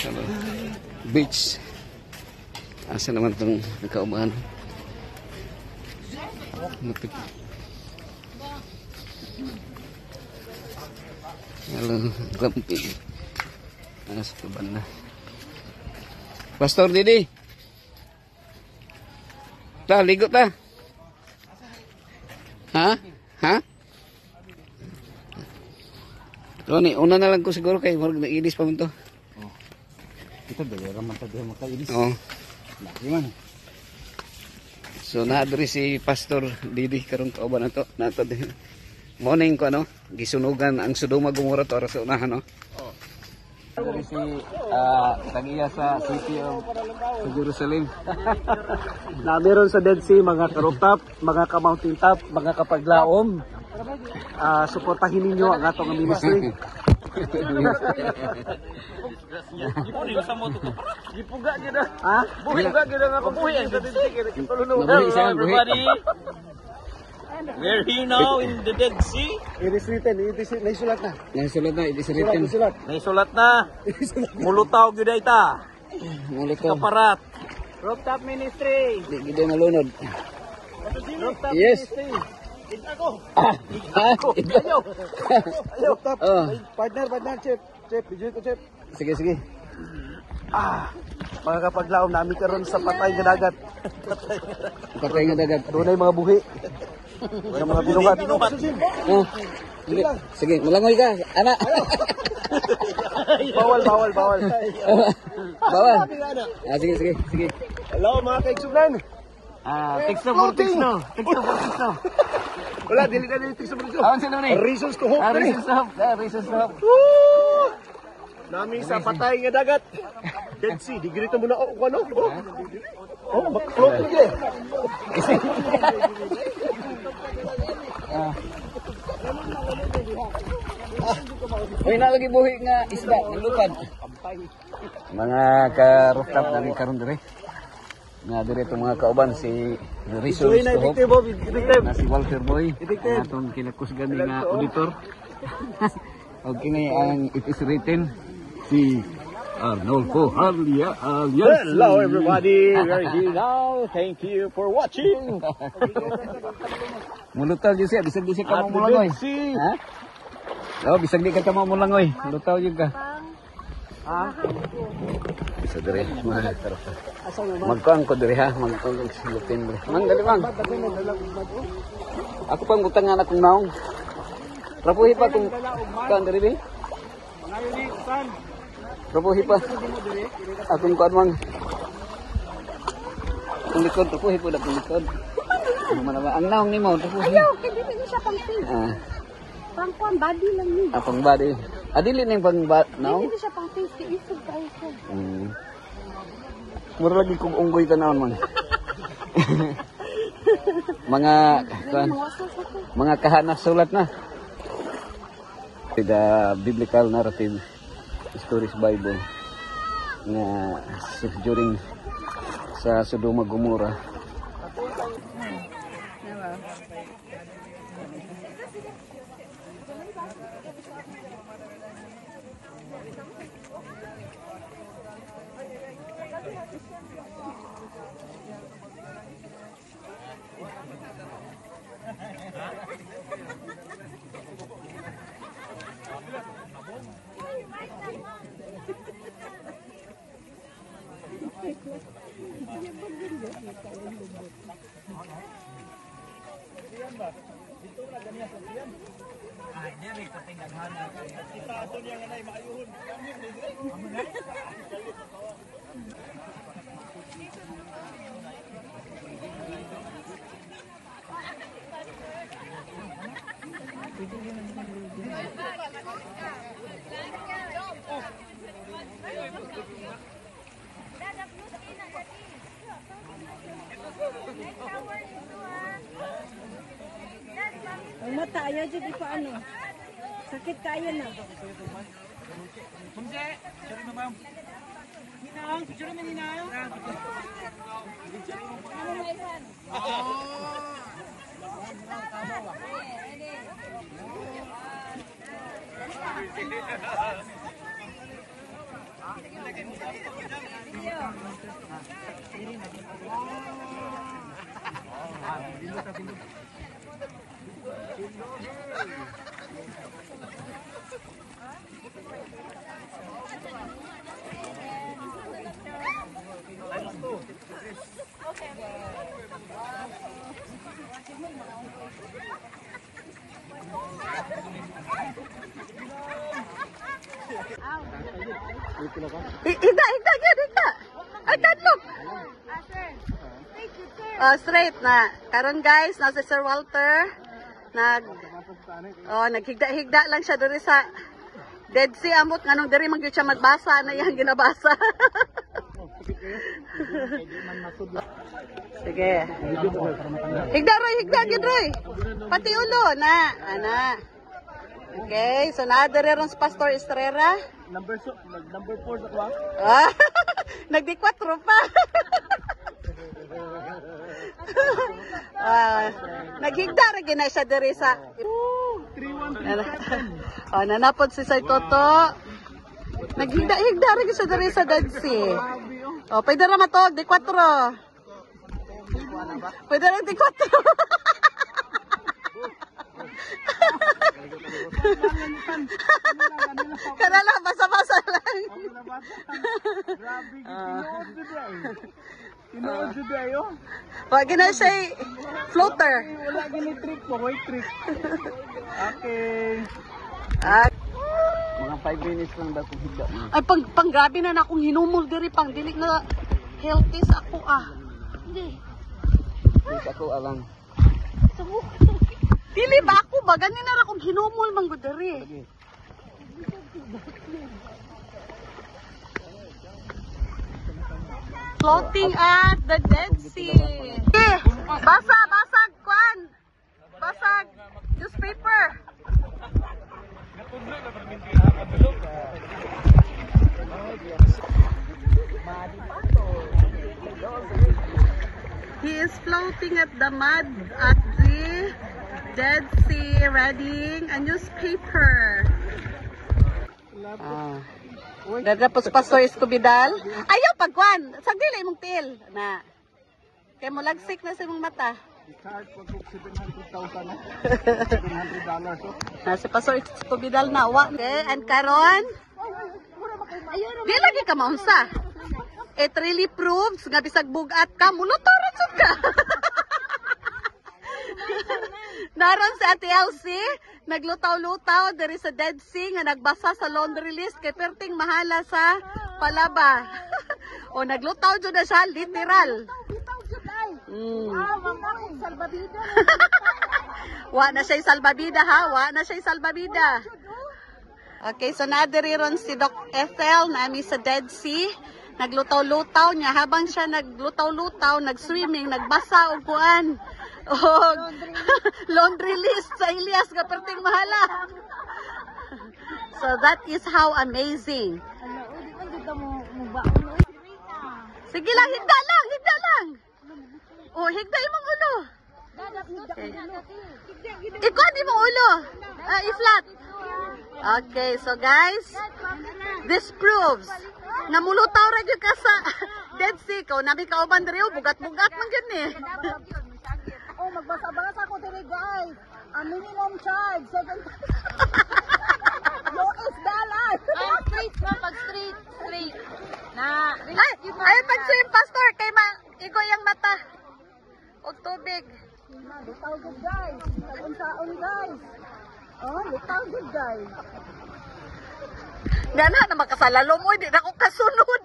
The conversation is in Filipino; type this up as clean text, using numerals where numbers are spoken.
Hello. Beach. Asa naman itong kaumahan? Napit. Hello, glamping. Nasa kaban na. Pastor Didi. Ta, ligo ta. Ha? Ha? Ronnie, una na lang ko siguro kay marag nailis pa mo to. Oh. Ito dali raman ta diha makailis. Oh. Laki man. So naadri si Pastor Didi karon kauban nato. Nato din. Morning ko ano, gisunugan ang Sodoma Gomora to sa unahan no. Oh. Si tagiya sa City of Jerusalem. Na meron sa Dead Sea mga ka-rooftop, mga ka-mountain top, mga kapaglaom. Suportahin ninyo ang atong ministry. Gipuga gid na. Ha? Buhiga gid na ako buhi ang Dead Sea kay everybody. We're here now in the Dead Sea. It is written, naisulat na. Naisulat na, it is written. Naisulat na. Mulutaw gyud ita. Mulutaw. Kaparat. Rooftop ministry. Di gid malunod. Rooftop Yes. ministry. Ako. Ikaw. Rooftop. Oh. Partner, chef. Chef, video ko chef. Sige, sige. Mga kapaglaom namin karon sa patay nga dagat. Patay nga dagat. Doon ay mga buhi. Sa mga binuhat. Oh. Sige, sige, malangoy ka, anak. Bawal. Bawal. Sige, sige, sige. Hello mga kaigsunan. Text for text no. Wala, dili na text for text. Awan sila ni. Reasons to hope. Reasons to hope. Nami sa patay nga dagat. Dead Sea, di grito mo na ako ano? Oh, maklot lagi. Uy, nalagi buhi nga isda, nilutad. Mga ka-rooftop na rin karon dire. Nga dire itong mga kauban si Reasons to Hope. Na si Walter Boy. Atong kinakusgan nga auditor. Okay nga ang it is written si Arnolfo Harlia alias. Hello everybody, we're here now. Thank you for watching. Mulutaw yun siya, bisag di siya ka mamulangoy. Ha? Oo, bisag di ka mamulangoy. Mulutaw yun ka. Bisa dire, magkuang ko dire ha, magkuang ko silupin dire. Mang, dali mang. Ako pang butangan akong naong. Rapuhi pa kung kaan dire be? Rapuhi pa. Akong kuan mang. Kung likod, rapuhi po na kung likod. Ang naong ni mo, rapuhi. Ayaw, hindi siya pang face. Pang body lang ni. Pang body. Dili na yung pang naong? Hindi siya pang face, isog tayo ko. Mura lagi kong unggoy ka naon man. Mga kahanas sulat na. The biblical narrative stories Bible nga during sa Sodoma Gomora. Ang mata, ayaw dyan ipa ano. Sakit kaya na. Kumse, sorry na ma'am. Ninang, picture mo ninang. Higda, higda. Ay, tadlok. Straight na. Karon guys, nasa Sir Walter. Naghigda-higda lang siya diri sa Dead Sea amot nganong diri man gyud siya magbasa na yang ginabasa. Sige. Higda gid Roy. Pati ulo na, ana. Okay, so na diri ron sa Pastor Estrella. Number 4 sa kwa. Nagdi 4 pa. Naghigda ra ginay siya diri sa 3-1-3. nanapod si Sir Toto. Naghigda ra gyud siya diri sa Dead Sea. Pwede ra matog di 4. Pwede ra di 4. Kanala basa-basa lang. Grabe, tinood jud ayo. Wag na siya floater. Wala gini trick po, white trick. Okay. Mga 5 minutes lang daw kung higda. Ay pang grabe na akong hinumol diri pang dili na healthy sa ako Hindi. Please ako alang. Dili ba ako ba ganin na akong hinumol man gud diri. Floating at the Dead Sea. Basag kwan. Basag newspaper. He is floating at the mud at the Dead Sea, reading a newspaper. Dadapos Pastor Escobidal. Ayaw pagwan. Sagdili mong til na. Kay mo lagsik na sa imong mata. Start po $700,000 na. $700 Si Pastor Escobidal na wa. Okay, and karon di lagi ka maunsa. It really proves nga bisag bugat ka, mulutorot sud ka. Naron sa Ate Elsie, naglutaw-lutaw diri sa Dead Sea nga nagbasa sa laundry list kay perting mahala sa palaba. O naglutaw jud na siya literal. Wa na siya salbabida ha, wa na siya salbabida. Okay, so nadiri ron si Doc Ethel nami sa Dead Sea. Naglutaw-lutaw niya habang siya naglutaw-lutaw, nag-swimming, nagbasa og kuan. Og laundry list sa Elias nga perting mahala. So that is how amazing. Sige lang, higda lang. Oh, higda imong ulo. Okay. Ikaw di mong ulo. I-flat. Okay, so guys, this proves na mulutaw ra gyud ka sa Dead Sea. Kau nabi kauban diri bugat-bugat man gyud ni. Magbasa-basa ko diri guys. Ang minimum charge, $7. $US. Straight na, pag straight. Na, Ay pag-swim, Pastor, kay igoy ang mata. Og tubig. lutaw good guys. Tagun-saon guys. Lutaw good guys. Gana na makasalalo mo, hindi na ako kasunod.